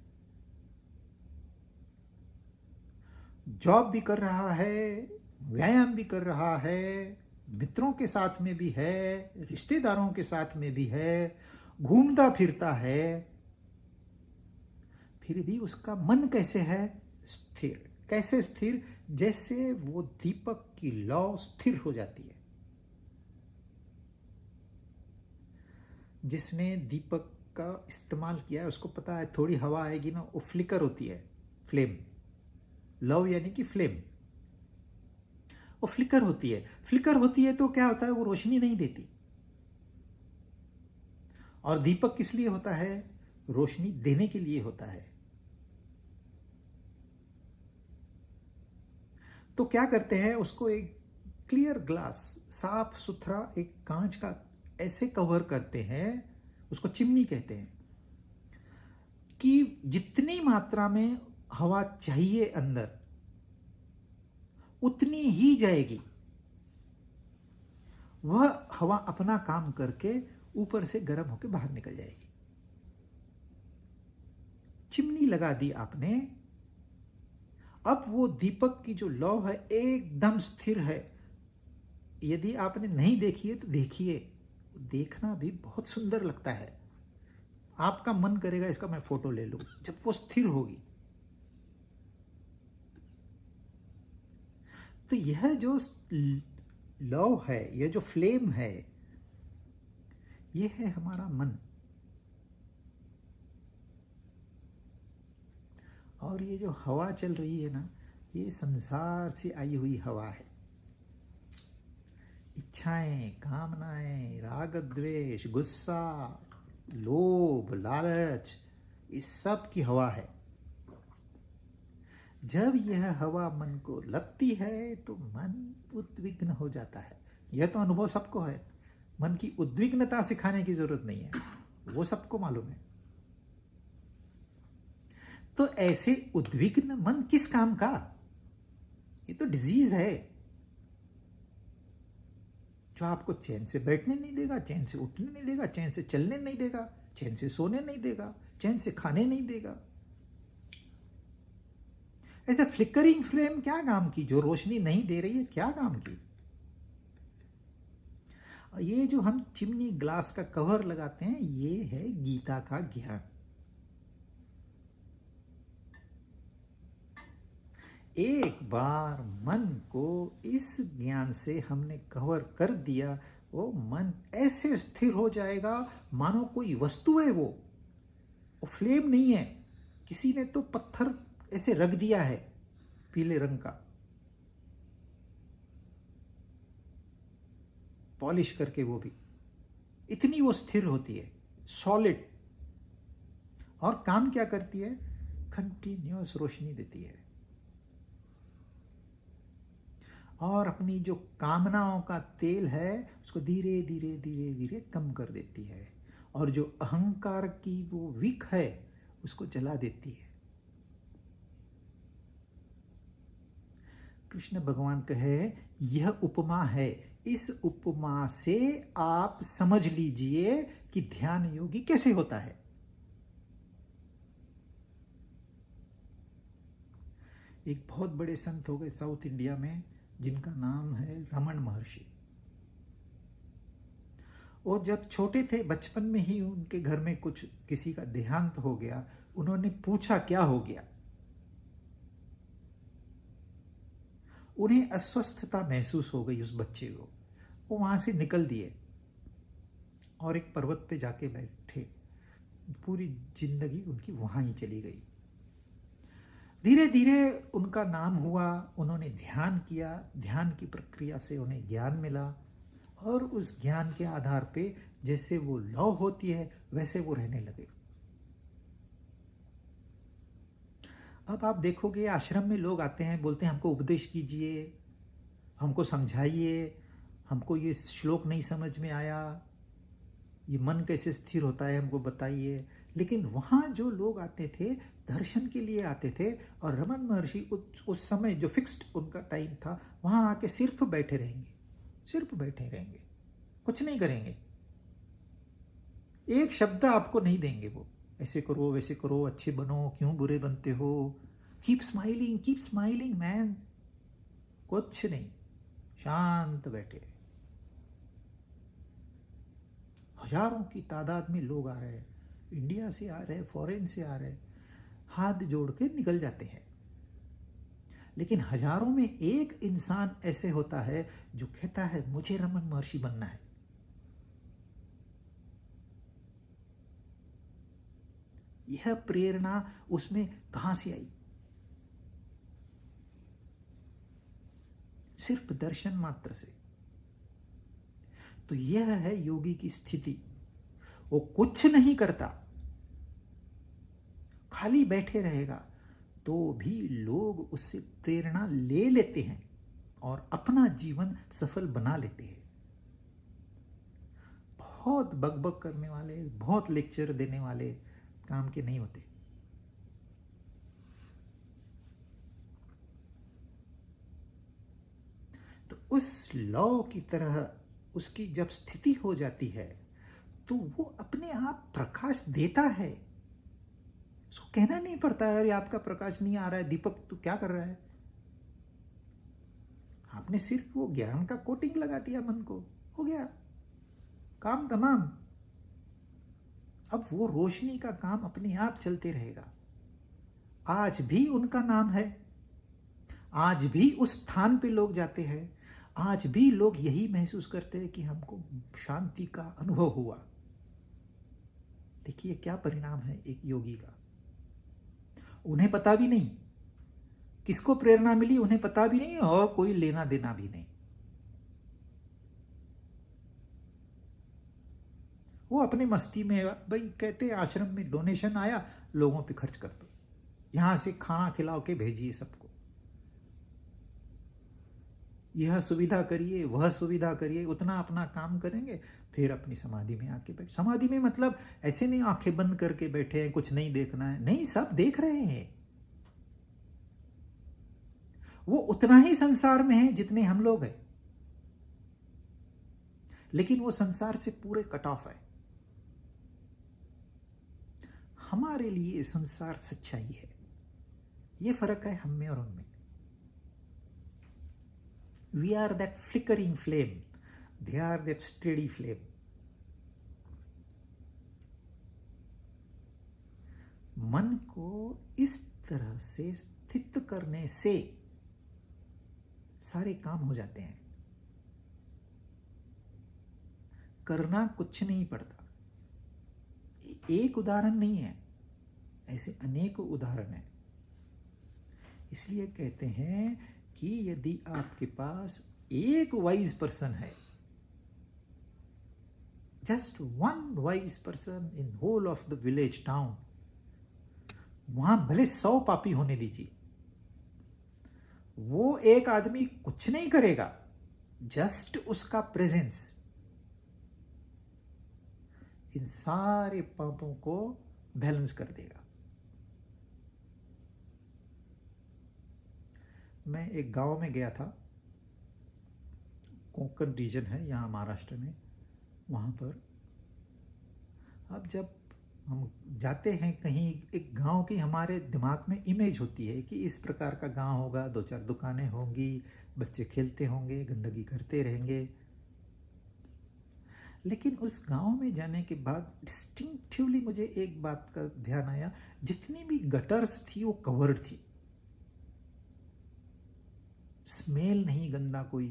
जॉब भी कर रहा है, व्यायाम भी कर रहा है, मित्रों के साथ में भी है, रिश्तेदारों के साथ में भी है, घूमता फिरता है, फिर भी उसका मन कैसे है? स्थिर। कैसे स्थिर? जैसे वो दीपक की लौ स्थिर हो जाती है। जिसने दीपक का इस्तेमाल किया है उसको पता है, थोड़ी हवा आएगी ना, वो फ्लिकर होती है, फ्लेम। लव यानी कि फ्लेम, वो फ्लिकर होती है। फ्लिकर होती है तो क्या होता है, वो रोशनी नहीं देती। और दीपक किस लिए होता है? रोशनी देने के लिए होता है। तो क्या करते हैं, उसको एक क्लियर ग्लास, साफ सुथरा एक कांच का ऐसे कवर करते हैं, उसको चिमनी कहते हैं, कि जितनी मात्रा में हवा चाहिए अंदर उतनी ही जाएगी। वह हवा अपना काम करके ऊपर से गर्म होकर बाहर निकल जाएगी। चिमनी लगा दी आपने, अब वो दीपक की जो लौ है एकदम स्थिर है। यदि आपने नहीं देखी है तो देखिए, देखना भी बहुत सुंदर लगता है। आपका मन करेगा इसका मैं फोटो ले लूं जब वो स्थिर होगी। तो यह जो लौ है, यह जो फ्लेम है, यह है हमारा मन। और ये जो हवा चल रही है ना, ये संसार से आई हुई हवा है। इच्छाएं, कामनाएं, राग द्वेष, गुस्सा, लोभ, लालच, इस सब की हवा है। जब यह हवा मन को लगती है तो मन उद्विग्न हो जाता है। यह तो अनुभव सबको है, मन की उद्विग्नता सिखाने की जरूरत नहीं है, वो सबको मालूम है। तो ऐसे उद्विग्न मन किस काम का? ये तो डिजीज है जो आपको चैन से बैठने नहीं देगा, चैन से उठने नहीं देगा, चैन से चलने नहीं देगा, चैन से सोने नहीं देगा, चैन से खाने नहीं देगा। ऐसे फ्लिकरिंग फ्लेम क्या काम की? जो रोशनी नहीं दे रही है क्या काम की? ये जो हम चिमनी ग्लास का कवर लगाते हैं, ये है गीता का ज्ञान। एक बार मन को इस ज्ञान से हमने कवर कर दिया, वो मन ऐसे स्थिर हो जाएगा मानो कोई वस्तु है। वो फ्लेम नहीं है, किसी ने तो पत्थर ऐसे रख दिया है पीले रंग का, पॉलिश करके, वो भी इतनी वो स्थिर होती है, सॉलिड। और काम क्या करती है? कंटिन्यूअस रोशनी देती है और अपनी जो कामनाओं का तेल है उसको धीरे धीरे धीरे धीरे कम कर देती है, और जो अहंकार की वो विक है उसको जला देती है। कृष्ण भगवान कहे यह उपमा है, इस उपमा से आप समझ लीजिए कि ध्यान योगी कैसे होता है। एक बहुत बड़े संत हो गए साउथ इंडिया में, जिनका नाम है रमन महर्षि। और जब छोटे थे, बचपन में ही उनके घर में कुछ किसी का देहांत हो गया। उन्होंने पूछा क्या हो गया। उन्हें अस्वस्थता महसूस हो गई उस बच्चे को। वो वहां से निकल दिए और एक पर्वत पे जाके बैठे। पूरी जिंदगी उनकी वहां ही चली गई। धीरे धीरे उनका नाम हुआ, उन्होंने ध्यान किया, ध्यान की प्रक्रिया से उन्हें ज्ञान मिला, और उस ज्ञान के आधार पे जैसे वो लौ होती है वैसे वो रहने लगे। अब आप देखोगे आश्रम में लोग आते हैं, बोलते हैं हमको उपदेश कीजिए, हमको समझाइए, हमको ये श्लोक नहीं समझ में आया, ये मन कैसे स्थिर होता है हमको बताइए। लेकिन वहाँ जो लोग आते थे दर्शन के लिए आते थे, और रमन महर्षि उस समय जो फिक्स्ड उनका टाइम था, वहाँ आके सिर्फ बैठे रहेंगे, सिर्फ बैठे रहेंगे, कुछ नहीं करेंगे, एक शब्द आपको नहीं देंगे। वो ऐसे करो वैसे करो, अच्छे बनो, क्यों बुरे बनते हो, कीप स्माइलिंग मैन, कुछ नहीं, शांत बैठे। हजारों की तादाद में लोग आ रहे हैं, इंडिया से आ रहे हैं, फॉरेन से आ रहे हैं, हाथ जोड़ के निकल जाते हैं। लेकिन हजारों में एक इंसान ऐसे होता है जो कहता है मुझे रमन महर्षि बनना है। यह प्रेरणा उसमें कहां से आई? सिर्फ दर्शन मात्र से। तो यह है योगी की स्थिति। वो कुछ नहीं करता, खाली बैठे रहेगा तो भी लोग उससे प्रेरणा ले लेते हैं और अपना जीवन सफल बना लेते हैं। बहुत बकबक करने वाले, बहुत लेक्चर देने वाले काम के नहीं होते। तो उस लौ की तरह उसकी जब स्थिति हो जाती है तो वो अपने आप प्रकाश देता है। उसको कहना नहीं पड़ता है अरे आपका प्रकाश नहीं आ रहा है दीपक, तू क्या कर रहा है। आपने सिर्फ वो ज्ञान का कोटिंग लगा दिया मन को, हो गया काम तमाम। अब वो रोशनी का काम अपने आप चलते रहेगा। आज भी उनका नाम है, आज भी उस स्थान पे लोग जाते हैं, आज भी लोग यही महसूस करते हैं कि हमको शांति का अनुभव हुआ। देखिए क्या परिणाम है एक योगी का। उन्हें पता भी नहीं किसको प्रेरणा मिली, उन्हें पता भी नहीं और कोई लेना देना भी नहीं। वो अपने मस्ती में, भाई कहते आश्रम में डोनेशन आया, लोगों पे खर्च कर दो, यहां से खाना खिलाओ के भेजिए सबको, यह सुविधा करिए वह सुविधा करिए, उतना अपना काम करेंगे, फिर अपनी समाधि में आके बैठ। समाधि में मतलब ऐसे नहीं आंखें बंद करके बैठे हैं, कुछ नहीं देखना है, नहीं, सब देख रहे हैं। वो उतना ही संसार में है जितने हम लोग हैं, लेकिन वो संसार से पूरे कट ऑफ है। हमारे लिए संसार सच्चाई है, ये फर्क है हम में और उनमें। We are that flickering flame, they are that steady flame. मन को इस तरह से स्थित करने से सारे काम हो जाते हैं। करना कुछ नहीं पड़ता। एक उदाहरण नहीं है, ऐसे अनेक उदाहरण हैं। इसलिए कहते हैं कि यदि आपके पास एक वाइज पर्सन है, just one wise person in whole of the village town, वहां भले 100 पापी होने दीजिए, वो एक आदमी कुछ नहीं करेगा, जस्ट उसका प्रेजेंस इन सारे पापों को बैलेंस कर देगा। मैं एक गांव में गया था, कोंकण रीजन है यहाँ महाराष्ट्र में, वहाँ पर अब जब हम जाते हैं कहीं, एक गांव की हमारे दिमाग में इमेज होती है कि इस प्रकार का गांव होगा, 2-4 दुकानें होंगी, बच्चे खेलते होंगे, गंदगी करते रहेंगे। लेकिन उस गांव में जाने के बाद डिस्टिंक्टिवली मुझे एक बात का ध्यान आया, जितनी भी गटर्स थी वो कवर्ड थी, स्मेल नहीं गंदा कोई।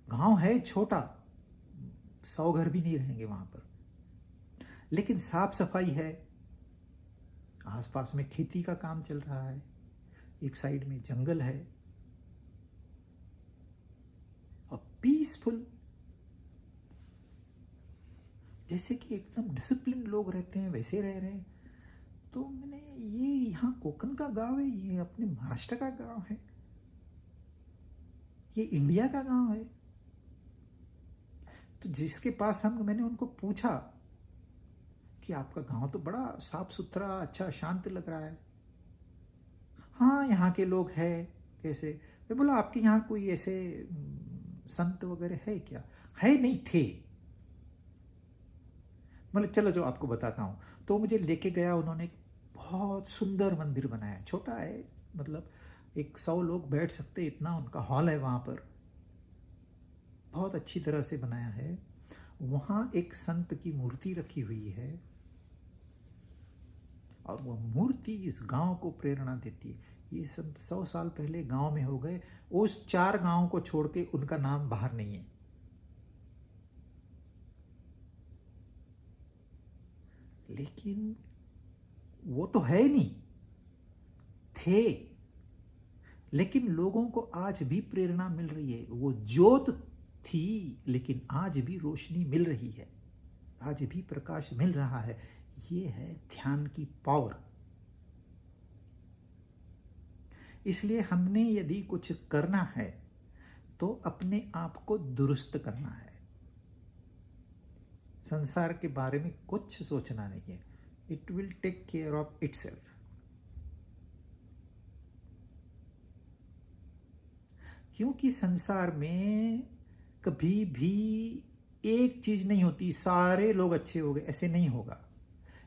गांव है छोटा, 100 घर भी नहीं रहेंगे वहां पर, लेकिन साफ सफाई है, आसपास में खेती का काम चल रहा है, एक साइड में जंगल है और पीसफुल, जैसे कि एकदम डिसिप्लिन लोग रहते हैं वैसे रह रहे हैं। तो मैंने, ये यहाँ कोंकण का गांव है, ये अपने महाराष्ट्र का गांव है, ये इंडिया का गांव है। तो जिसके पास मैंने उनको पूछा कि आपका गांव तो बड़ा साफ सुथरा, अच्छा, शांत लग रहा है। हाँ, यहाँ के लोग हैं कैसे। मैं बोला आपके यहाँ कोई ऐसे संत वगैरह है क्या? है नहीं, थे। मतलब चलो जो आपको बताता हूँ। तो मुझे लेके गया, उन्होंने बहुत सुंदर मंदिर बनाया, छोटा है, मतलब 100 लोग बैठ सकते इतना उनका हॉल है वहाँ पर, बहुत अच्छी तरह से बनाया है। वहाँ एक संत की मूर्ति रखी हुई है और वह मूर्ति इस गांव को प्रेरणा देती है। ये संत 100 साल पहले गांव में हो गए, उस 4 गांवों को छोड़ के उनका नाम बाहर नहीं है। लेकिन वो तो है नहीं, थे, लेकिन लोगों को आज भी प्रेरणा मिल रही है। वो ज्योत थी लेकिन आज भी रोशनी मिल रही है, आज भी प्रकाश मिल रहा है। ये है ध्यान की पावर। इसलिए हमने यदि कुछ करना है तो अपने आप को दुरुस्त करना है। संसार के बारे में कुछ सोचना नहीं है। It will take care of itself. क्योंकि संसार में कभी भी एक चीज नहीं होती सारे लोग अच्छे हो गए, ऐसे नहीं होगा,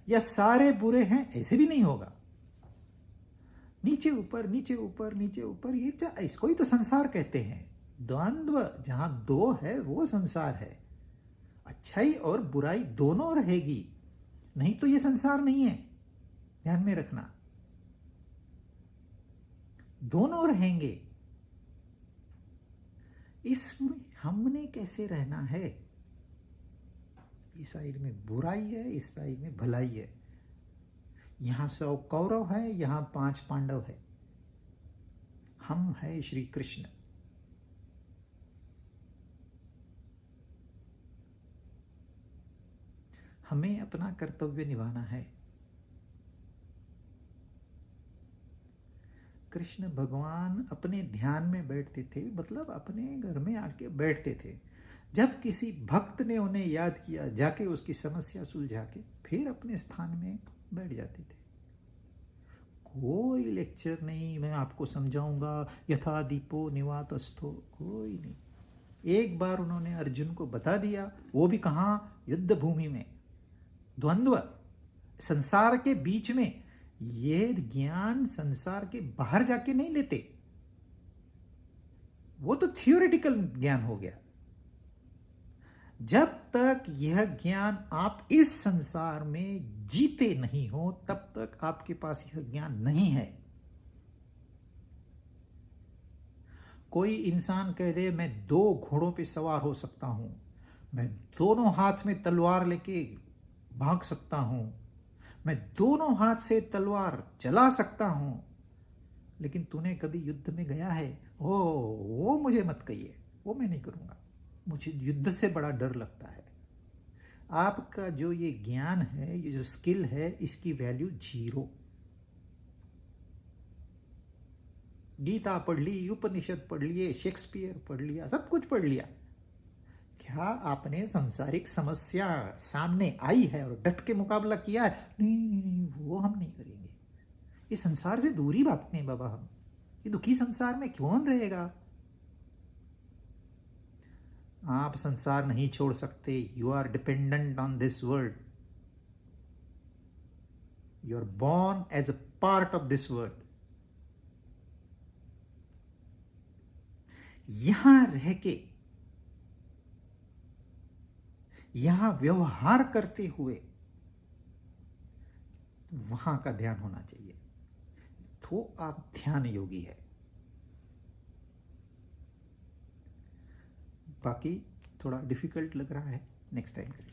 या सारे बुरे हैं ऐसे भी नहीं होगा। नीचे ऊपर नीचे ऊपर नीचे ऊपर, ये इसको ही तो संसार कहते हैं। द्वंद्व जहां दो है वो संसार है। अच्छाई और बुराई दोनों रहेगी, नहीं तो ये संसार नहीं है। ध्यान में रखना, दोनों रहेंगे। इसमें हमने कैसे रहना है? इस साइड में बुराई है, इस साइड में भलाई है। यहां 100 कौरव है, यहां 5 पांडव है। हम है श्री कृष्ण। हमें अपना कर्तव्य निभाना है। कृष्ण भगवान अपने ध्यान में बैठते थे, मतलब अपने घर में आके बैठते थे। जब किसी भक्त ने उन्हें याद किया, जाके उसकी समस्या सुलझा के फिर अपने स्थान में बैठ जाते थे। कोई लेक्चर नहीं, मैं आपको समझाऊंगा यथा दीपो निवातस्थो, कोई नहीं। एक बार उन्होंने अर्जुन को बता दिया, वो भी कहां? युद्ध भूमि में। द्वंद्व संसार के बीच में। ये ज्ञान संसार के बाहर जाके नहीं लेते, वो तो थियोरेटिकल ज्ञान हो गया। जब तक यह ज्ञान आप इस संसार में जीते नहीं हो, तब तक आपके पास यह ज्ञान नहीं है। कोई इंसान कह दे मैं 2 घोड़ों पे सवार हो सकता हूं, मैं दोनों हाथ में तलवार लेके भाग सकता हूं, मैं दोनों हाथ से तलवार चला सकता हूं, लेकिन तूने कभी युद्ध में गया है? वो मुझे मत कहिए, वो मैं नहीं करूंगा। मुझे युद्ध से बड़ा डर लगता है। आपका जो ये ज्ञान है, ये जो स्किल है, इसकी वैल्यू 0। गीता पढ़ ली, उपनिषद पढ़ लिए, शेक्सपियर पढ़ लिया, सब कुछ पढ़ लिया। क्या आपने सांसारिक समस्या सामने आई है और डट के मुकाबला किया है? नहीं, वो हम नहीं करेंगे। ये संसार से दूरी भागते हैं बाबा हम। ये दुखी संसार में कौन रहेगा? आप संसार नहीं छोड़ सकते। You are dependent on this world. You are born as a part of this world. यहां रह के, यहां व्यवहार करते हुए वहां का ध्यान होना चाहिए, तो आप ध्यान योगी है। बाकी थोड़ा डिफिकल्ट लग रहा है, नेक्स्ट टाइम करें।